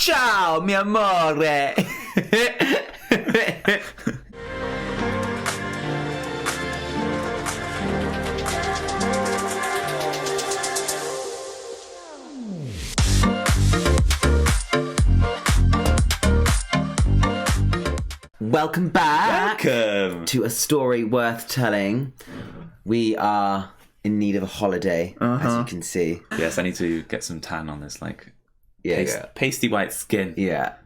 Ciao, mi amore. Welcome back. Welcome to a story worth telling. We are in need of a holiday, as you can see. Yes, I need to get some tan on this, like, Yeah. pasty white skin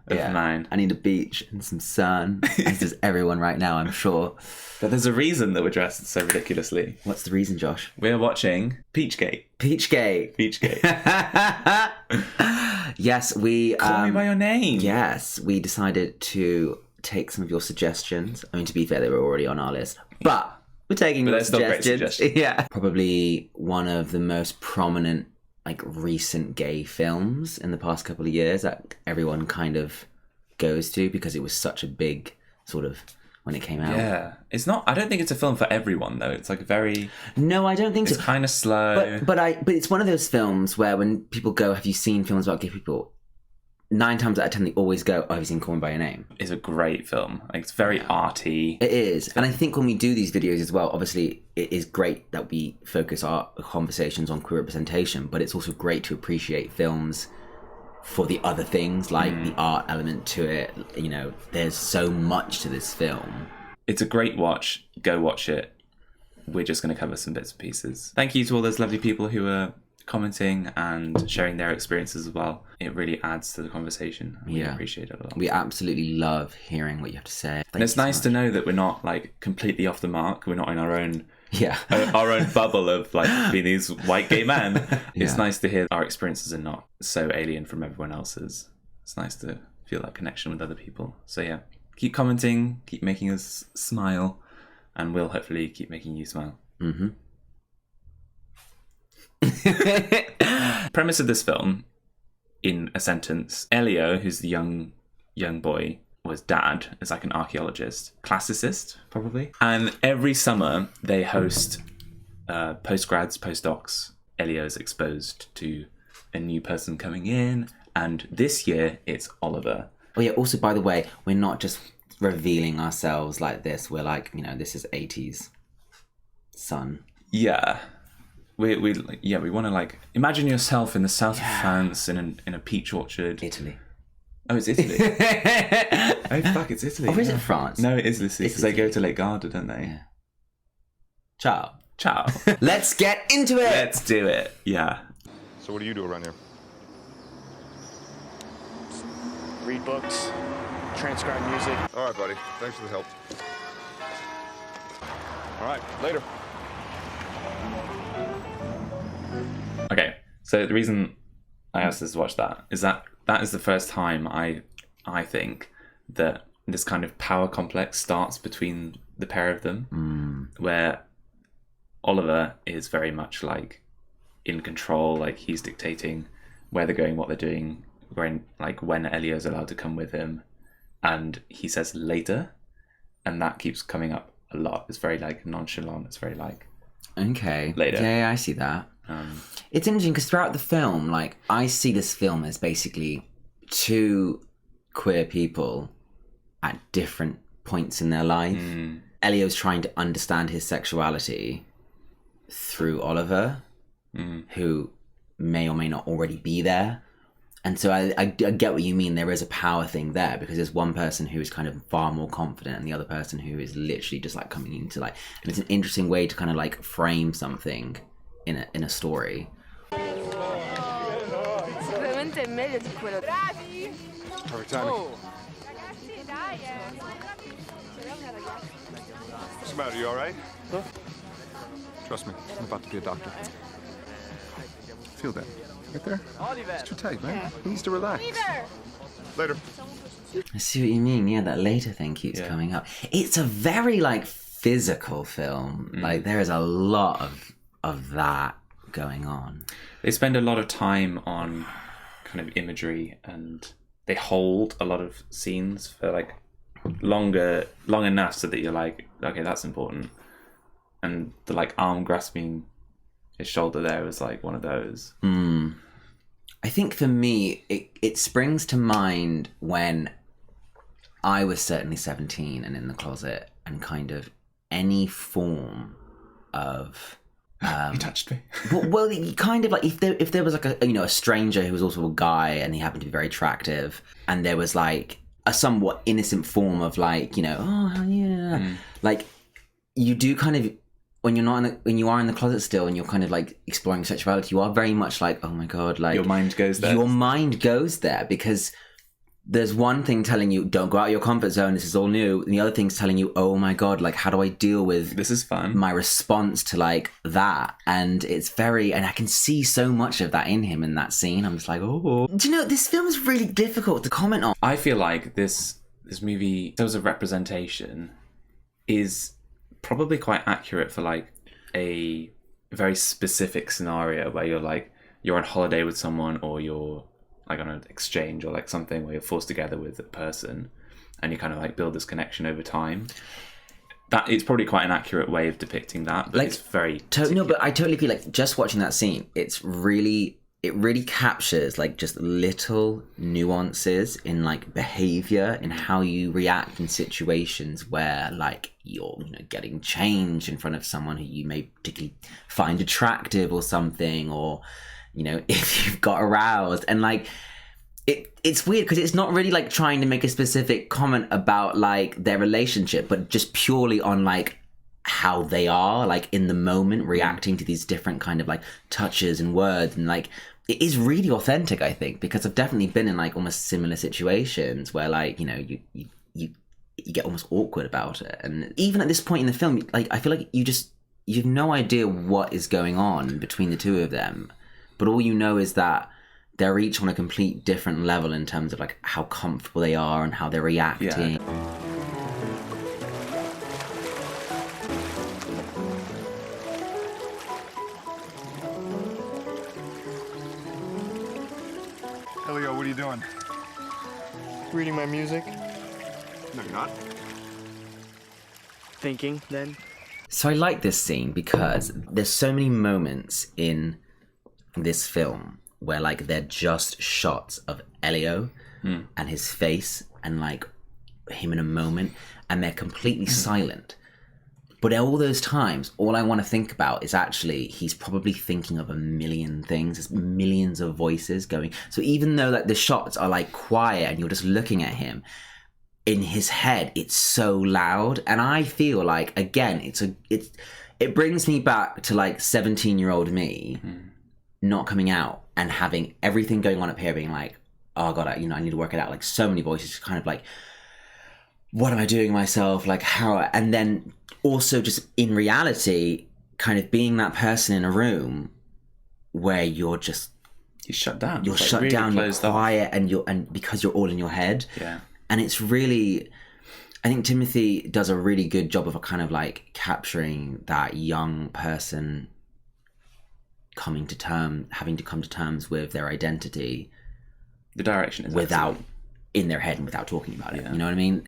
of mine. I need a beach and some sun, as does everyone right now, I'm sure. But there's a reason that we're dressed so ridiculously. What's the reason, Josh? We're watching Peachgate. Peachgate. Yes, we... Call me by your name. Yes, we decided to take some of your suggestions. I mean, to be fair, they were already on our list. But we're taking your suggestions. Yeah. Probably one of the most prominent, like, recent gay films in the past couple of years that everyone kind of goes to because it was such a big sort of when it came out. Yeah. It's not, I don't think it's a film for everyone, though. It's like very... No, I don't think so. It's kind of slow. But it's one of those films where when people go, have you seen films about gay people? 9 times out of 10, they always go, oh, have you seen Call Me By Your Name? It's a great film. Like, it's very arty. It is. And I think when we do these videos as well, obviously, it is great that we focus our conversations on queer representation, but it's also great to appreciate films for the other things, like the art element to it. You know, there's so much to this film. It's a great watch. Go watch it. We're just going to cover some bits and pieces. Thank you to all those lovely people who are commenting and sharing their experiences as well. It really adds to the conversation. We appreciate it a lot. We absolutely love hearing what you have to say. And it's nice to know that we're not like completely off the mark. We're not in our own our own bubble of like being these white gay men. It's nice to hear our experiences are not so alien from everyone else's. It's nice to feel that connection with other people. So yeah, keep commenting, keep making us smile, and we'll hopefully keep making you smile. Premise of this film, in a sentence: Elio, who's the young boy, was dad, is like an archaeologist, classicist probably, and every summer they host postgrads, postdocs. Elio's exposed to a new person coming in, and this year it's Oliver. Oh yeah, also by the way, we're not just revealing ourselves like this. We're like, you know, this is 80s son. Yeah. We want to like imagine yourself in the south of France in a peach orchard. Italy. Oh, it's Italy. Oh fuck, it's Italy. Or is it France? No, it is Italy because they go to Lake Garda, don't they? Yeah. Ciao. Let's get into it. Let's do it. Yeah. So what do you do around here? Read books, transcribe music. All right, buddy. Thanks for the help. All right, later. Okay, so the reason I asked us to watch that is that is the first time I think that this kind of power complex starts between the pair of them, where Oliver is very much like in control, like he's dictating where they're going, what they're doing, when Elio's allowed to come with him, and he says later, and that keeps coming up a lot. It's very like nonchalant. It's very like later. Yeah, I see that. It's interesting because throughout the film, like, I see this film as basically 2 queer people at different points in their life. Elio's trying to understand his sexuality through Oliver, who may or may not already be there. And so I get what you mean. There is a power thing there because there's one person who is kind of far more confident and the other person who is literally just like coming into like... And it's an interesting way to kind of like frame something in a story. Perfect timing. What's the matter? You all right? Huh? Trust me, I'm about to be a doctor. Feel that. Right there? It's too tight, man. He needs to relax. Later. I see what you mean. Yeah, that later thing keeps coming up. It's a very like physical film. Like there is a lot of that going on. They spend a lot of time on kind of imagery, and they hold a lot of scenes for like long enough so that you're like, okay, that's important. And the like arm grasping his shoulder there was like one of those. I think for me, it springs to mind when I was certainly 17 and in the closet, and kind of any form of... You touched me. well, kind of like if there was like a stranger who was also a guy and he happened to be very attractive, and there was like a somewhat innocent form of like, oh yeah, like you do kind of, when you are in the closet still and you're kind of like exploring sexuality, you are very much like, oh my god, like your mind goes there. Your mind goes there because there's one thing telling you, don't go out of your comfort zone, this is all new, and the other thing's telling you, oh my god, like how do I deal with this is fun, my response to like that. And and I can see so much of that in him in that scene. I'm just like, oh, do you know, this film is really difficult to comment on. I feel like this movie, in terms of representation, is probably quite accurate for like a very specific scenario where you're on holiday with someone, or you're like on an exchange or like something where you're forced together with a person and you kind of like build this connection over time. That it's probably quite an accurate way of depicting that, but like, it's very no, but I totally feel like just watching that scene, it really captures like just little nuances in like behavior and how you react in situations where like you're getting changed in front of someone who you may particularly find attractive or something, or if you've got aroused. And like it's weird because it's not really like trying to make a specific comment about like their relationship, but just purely on like how they are like in the moment reacting to these different kind of like touches and words. And like it is really authentic, I think, because I've definitely been in like almost similar situations where like you get almost awkward about it. And even at this point in the film, like I feel like you've no idea what is going on between the two of them, but all you know is that they're each on a complete different level in terms of like how comfortable they are and how they're reacting. Elio, what are you doing? Reading my music. No, you're not. Thinking, then. So I like this scene because there's so many moments in this film where like they're just shots of Elio and his face and like him in a moment, and they're completely silent. But all those times, all I want to think about is actually he's probably thinking of a million things. There's millions of voices going. So even though like the shots are like quiet and you're just looking at him, in his head it's so loud. And I feel like, again, it brings me back to like 17-year-old me not coming out and having everything going on up here, being like, oh god, I need to work it out. Like so many voices, kind of like, what am I doing myself? Like how? And then also just in reality, kind of being that person in a room where you're shut down. You're shut down. You're quiet, and because you're all in your head. Yeah. And it's really, I think Timothy does a really good job of kind of like capturing that young person having to come to terms with their identity. The direction is without excellent. In their head and without talking about it. You know what I mean?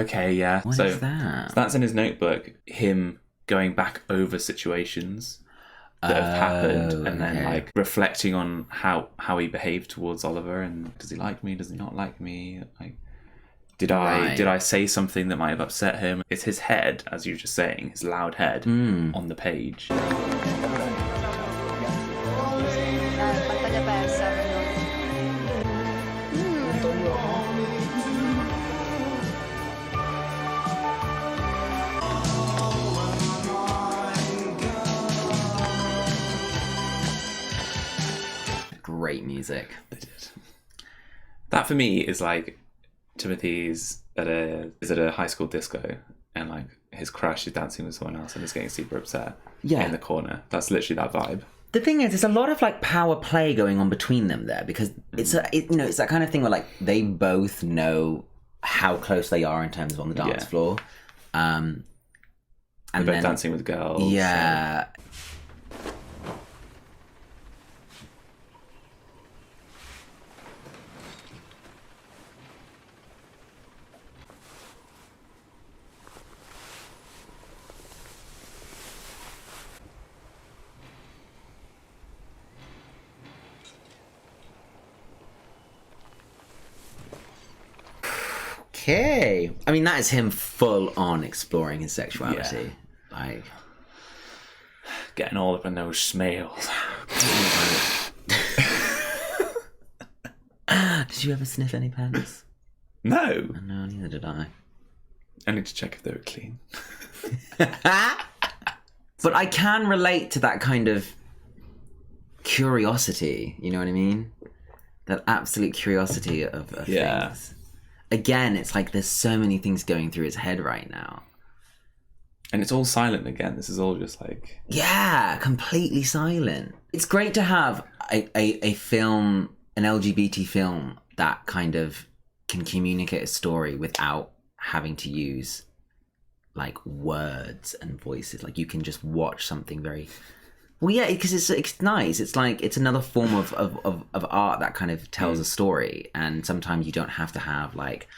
Okay, yeah. What is that? So that's in his notebook, him going back over situations that have happened, and then like reflecting on how he behaved towards Oliver, and does he like me, does he not like me, like did I say something that might have upset him? It's his head, as you were just saying, his loud head on the page. Great music. They did. That for me is like Timothy's at a high school disco, and like his crush is dancing with someone else and is getting super upset in the corner. That's literally that vibe. The thing is, there's a lot of like power play going on between them there, because it's it's that kind of thing where like they both know how close they are in terms of on the dance floor. And they're both dancing with girls. Yeah. Okay. I mean, that is him full on exploring his sexuality. Like, getting all up in those smells. did you ever sniff any pants? No. No, neither did I. I need to check if they were clean. But I can relate to that kind of curiosity, you know what I mean? That absolute curiosity of things. Again, it's like there's so many things going through his head right now. And it's all silent again. This is all just like... Yeah, completely silent. It's great to have a film, an LGBT film, that kind of can communicate a story without having to use like words and voices. Like you can just watch something very... Well, yeah, because it's nice. It's like, it's another form of art that kind of tells a story. And sometimes you don't have to have like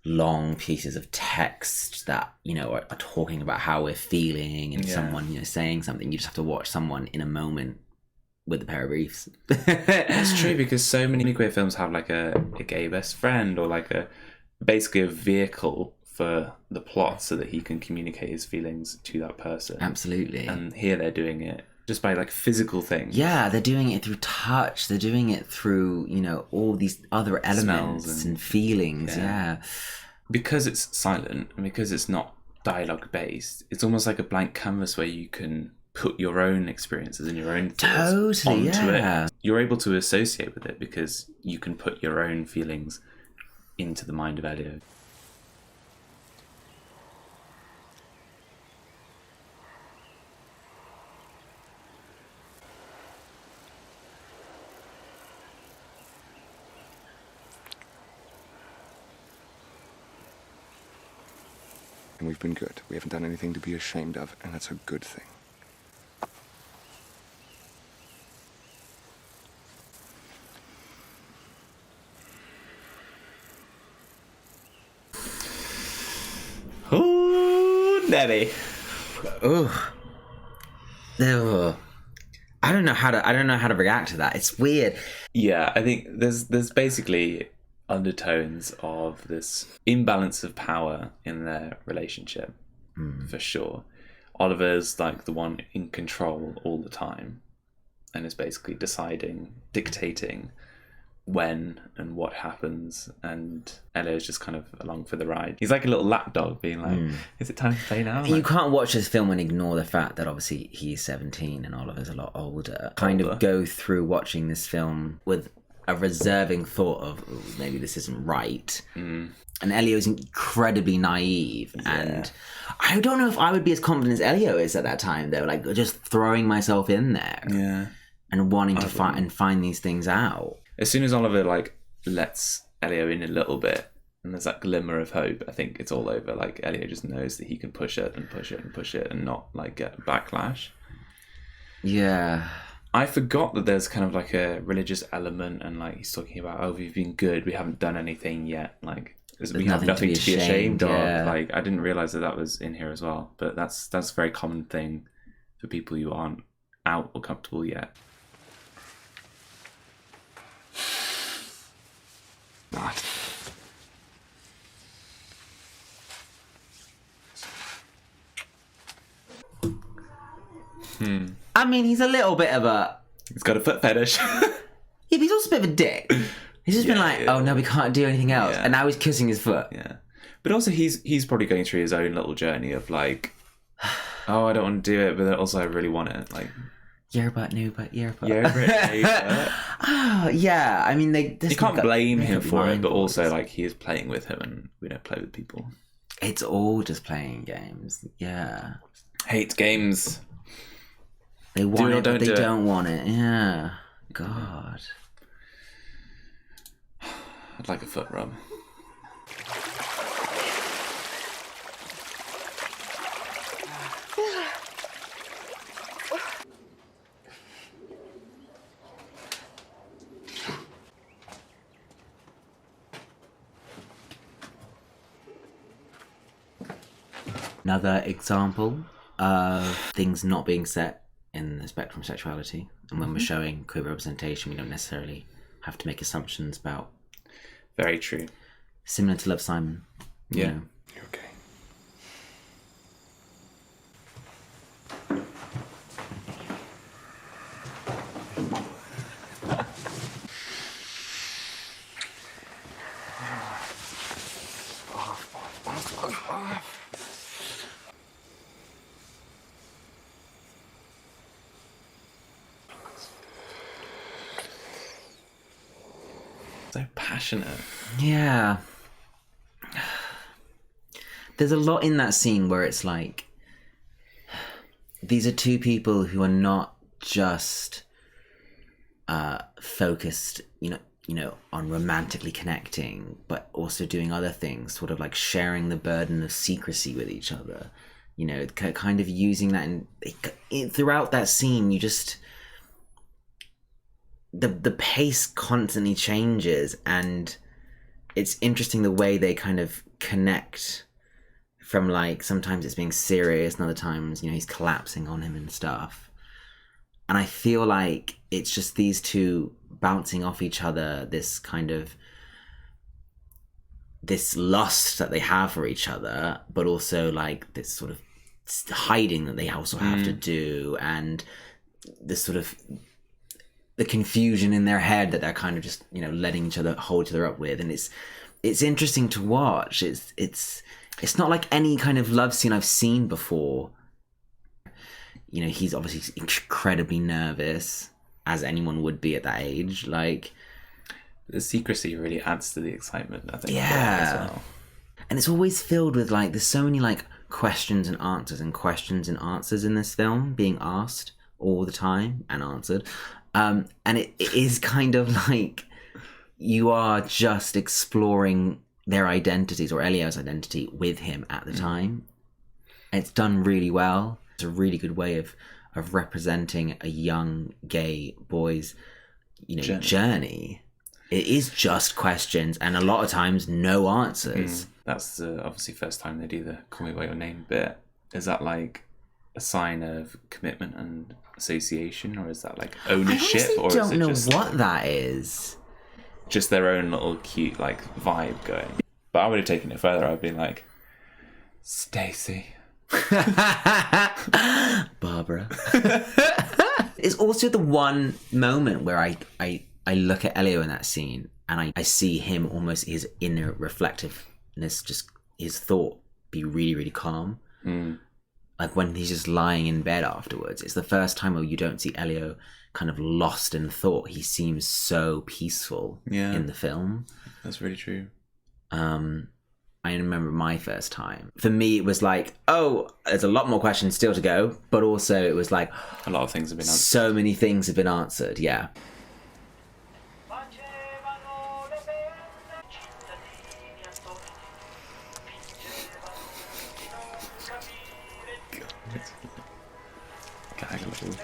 long pieces of text that, you know, are talking about how we're feeling and someone, you know, saying something. You just have to watch someone in a moment with a pair of briefs. That's true, because so many queer films have like a gay best friend, or like basically a vehicle for the plot so that he can communicate his feelings to that person. Absolutely. And here they're doing it just by like physical things. Yeah, they're doing it through touch. They're doing it through, you know, all these other elements and feelings. Yeah. Because it's silent and because it's not dialogue based, it's almost like a blank canvas where you can put your own experiences and your own thoughts onto it. You're able to associate with it because you can put your own feelings into the mind of Elio. And we've been good. We haven't done anything to be ashamed of, and that's a good thing. Ooh, Nelly. Ooh. I don't know how to react to that. It's weird. Yeah, I think there's basically undertones of this imbalance of power in their relationship, for sure. Oliver's like the one in control all the time and is basically dictating when and what happens, and Elio's just kind of along for the ride. He's like a little lapdog being like, is it time to play now? You can't watch this film and ignore the fact that obviously he's 17 and Oliver's a lot older. Kind of go through watching this film with a reserving thought of, "Ooh, maybe this isn't right." And Elio's incredibly naive, and I don't know if I would be as confident as Elio is at that time, though. Like, just throwing myself in there, and wanting to find these things out. As soon as Oliver like lets Elio in a little bit, and there's that glimmer of hope, I think it's all over. Like, Elio just knows that he can push it and push it and push it and not like get backlash. Yeah. I forgot that there's kind of like a religious element, and like he's talking about, oh, we've been good, we haven't done anything yet. Like, we have nothing to be ashamed of. Like, I didn't realize that was in here as well. But that's a very common thing for people who aren't out or comfortable yet. Not. I mean, he's a little bit of a... He's got a foot fetish. Yeah, but he's also a bit of a dick. He's just been like, oh, no, we can't do anything else. And now he's kissing his foot. Yeah. But also he's probably going through his own little journey of like, oh, I don't want to do it, but also I really want it. Like, your butt, new butt, your butt. Your butt, new butt. Oh, yeah. I mean, you can't blame him for it, but also like he is playing with him, and we don't play with people. It's all just playing games. Yeah. Hate games. They want it, but they don't want it. Yeah. God. I'd like a foot rub. Another example of things not being set in the spectrum of sexuality. And when we're showing queer representation, we don't necessarily have to make assumptions about... Very true. similar to Love, Simon. You Yeah. know. You okay? So passionate. Yeah. There's a lot in that scene where it's like, these are two people who are not just focused, you know, on romantically connecting, but also doing other things, sort of like sharing the burden of secrecy with each other. You know, kind of using that, and throughout that scene, you just the pace constantly changes, and it's interesting the way they kind of connect. From like, sometimes it's being serious, and other times, you know, he's collapsing on him and stuff. And I feel like it's just these two bouncing off each other, this kind of, this lust that they have for each other, but also like this sort of hiding that they also have to do, and this sort of, the confusion in their head that they're kind of just, you know, letting each other hold each other up with. And it's interesting to watch. It's not like any kind of love scene I've seen before. You know, he's obviously incredibly nervous, as anyone would be at that age. Like, The secrecy really adds to the excitement, I think. Yeah. As well. and it's always filled with like, there's so many like questions and answers in this film being asked all the time and answered. And it is kind of like, you are just exploring their identities, or Elio's identity, with him at the time. And it's done really well. It's a really good way of representing a young gay boy's, you know, journey. It is just questions, and a lot of times no answers. That's obviously first time they do the "Call Me by Your Name" bit. Is that like a sign of commitment and association, or is that like ownership? I or honestly is don't it know just what that is. just their own little cute like vibe going? But I would have taken it further. I'd be like, Stacey. Barbara. It's also the one moment where I look at Elio in that scene, and I see him, almost his inner reflectiveness, just his thought be really, really calm. Like when he's just lying in bed afterwards. It's the first time where you don't see Elio kind of lost in thought. He seems so peaceful in the film. That's really true. I remember my first time. For me, it was like, oh, there's a lot more questions still to go, but also it was like, A lot of things have been answered. so many things have been answered. Yeah. Gag a little.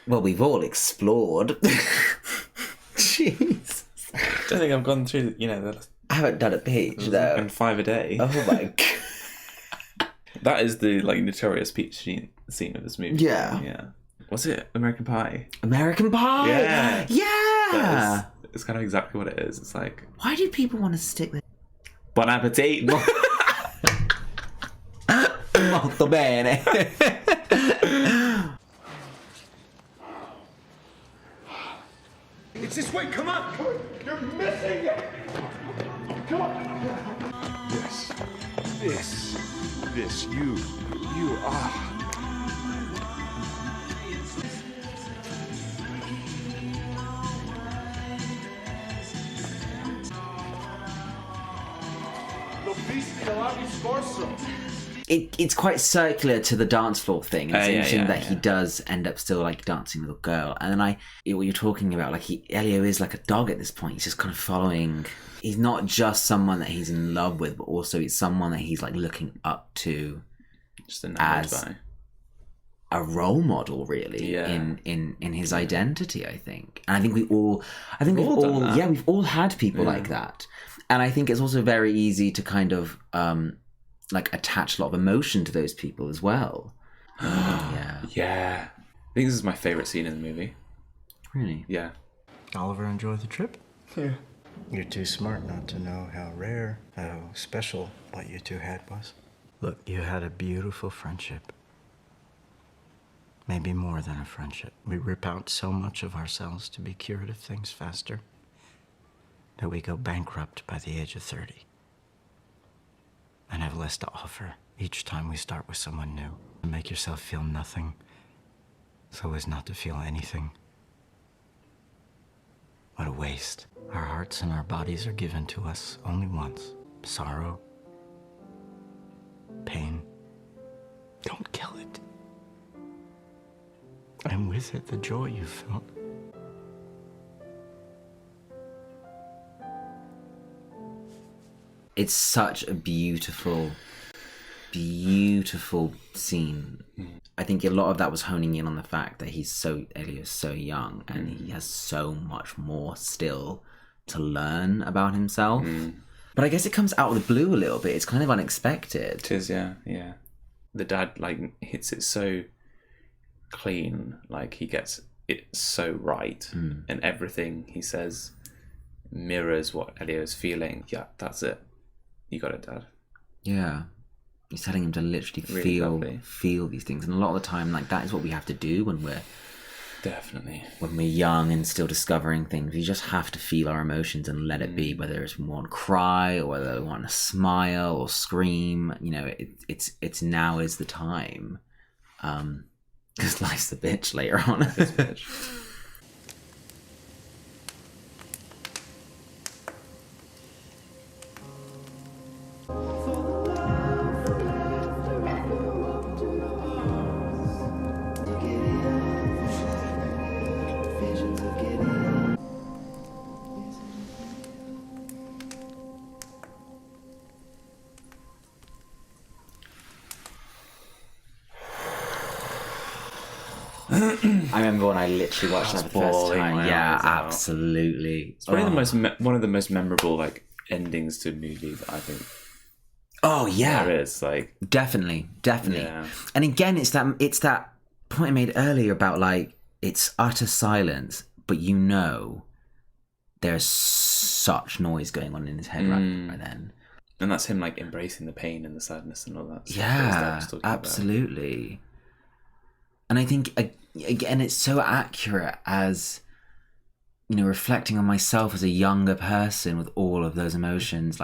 Well, we've all explored. Jeez. I don't think I've gone through, you know, I haven't done a page, though. and 5 a day. Oh my god. That is the like notorious peach scene of this movie. Yeah. Yeah. Was it American Pie? American Pie! Yeah. Yeah! It's kind of exactly what it is. It's like, Why do people want to stick with... bon appetit. Molto bene. It's this way, come on! Come on. You're missing it! Come on! This, you are... It's quite circular to the dance floor thing. It's interesting that he yeah. does end up still like dancing with a girl. And then what you're talking about, like Elio is like a dog at this point. He's just kind of following. He's not just someone that he's in love with, but also it's someone that he's like looking up to. Just enamored As- by. a role model really in his identity, I think. And I think we've all we've all had people like that. And I think it's also very easy to kind of like attach a lot of emotion to those people as well. Yeah. I think this is my favourite scene in the movie. Really? Yeah. Oliver, enjoy the trip? Yeah. You're too smart not to know how rare, how special what you two had was. Look, you had a beautiful friendship. Maybe more than a friendship. We rip out so much of ourselves to be cured of things faster that we go bankrupt by the age of 30 and have less to offer each time we start with someone new. Make yourself feel nothing so as not to feel anything. What a waste. Our hearts and our bodies are given to us only once. Sorrow, pain. Don't kill it. And with it, the joy you felt. It's such a beautiful scene. I think a lot of that was honing in on the fact that Elio's so young and he has so much more still to learn about himself. But I guess it comes out of the blue a little bit. It's kind of unexpected. It is, yeah. The dad hits it so clean, he gets it so right, and everything he says mirrors what Elio's feeling. Yeah, that's it. You got it, Dad. Yeah. He's telling him to literally feel these things. And a lot of the time, that is what we have to do when we're young and still discovering things. We just have to feel our emotions and let it be, whether it's we want to cry or whether we want to smile or scream. It's now is the time. Because life's a bitch later on. It's a bitch. I remember when I literally watched that the first time. Yeah, absolutely. It's probably one of the most memorable endings to movies, I think. Oh yeah, there is definitely. Yeah. And again, it's that point I made earlier about it's utter silence, but there's such noise going on in his head right then. And that's him embracing the pain and the sadness and all that stuff. Yeah, absolutely. About. And I think, again, it's so accurate as, reflecting on myself as a younger person with all of those emotions.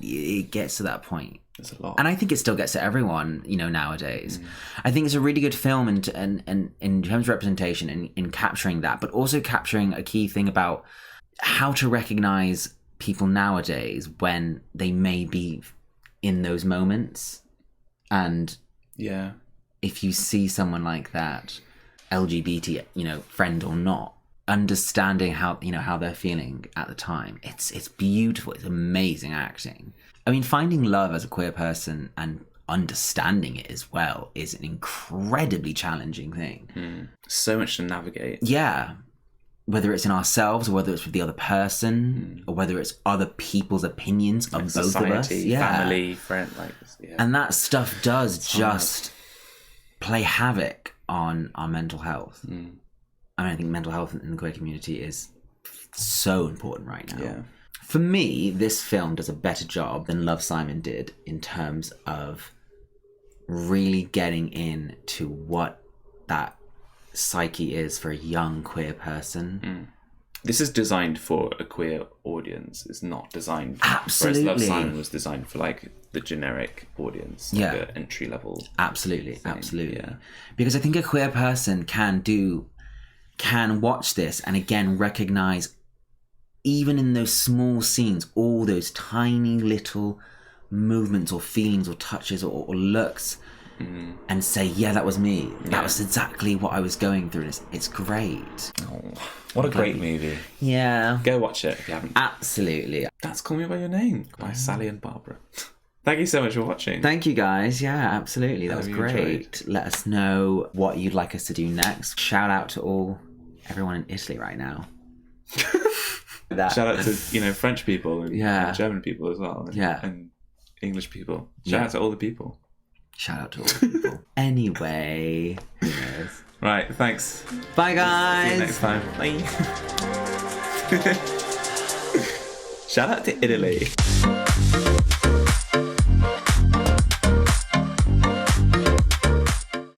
It gets to that point. There's a lot. And I think it still gets to everyone, nowadays. I think it's a really good film and in terms of representation and in capturing that, but also capturing a key thing about how to recognize people nowadays when they may be in those moments. And yeah. If you see someone like that, LGBT, friend or not, understanding how they're feeling at the time, it's beautiful. It's amazing acting. I mean, finding love as a queer person and understanding it as well is an incredibly challenging thing. So much to navigate. Yeah. Whether it's in ourselves or whether it's with the other person or whether it's other people's opinions of society, both of us. Yeah. Family, friend, And that stuff does just play havoc on our mental health. I think mental health in the queer community is so important right now. Yeah. For me, this film does a better job than Love, Simon did in terms of really getting into what that psyche is for a young queer person. This is designed for a queer audience. It's not designed... Absolutely. Whereas Love, Simon was designed for the generic audience. The entry level. Absolutely. thing. Absolutely. Yeah. Because I think a queer person can watch this and again recognize, even in those small scenes, all those tiny little movements or feelings or touches or looks and say, yeah, that was me. That was exactly what I was going through. It's great. Oh, what a great movie. Yeah. Go watch it if you haven't. Absolutely. That's Call Me By Your Name by Sally and Barbara. Thank you so much for watching. Thank you guys. Yeah, absolutely. That was you great. Let us know what you'd like us to do next. Shout out to everyone in Italy right now. Shout out to French people and German people as well. And English people. Shout out to all the people. Shout out to all the people. Anyway, who knows? Right, thanks. Bye, guys. See you next time. Bye. Shout out to Italy.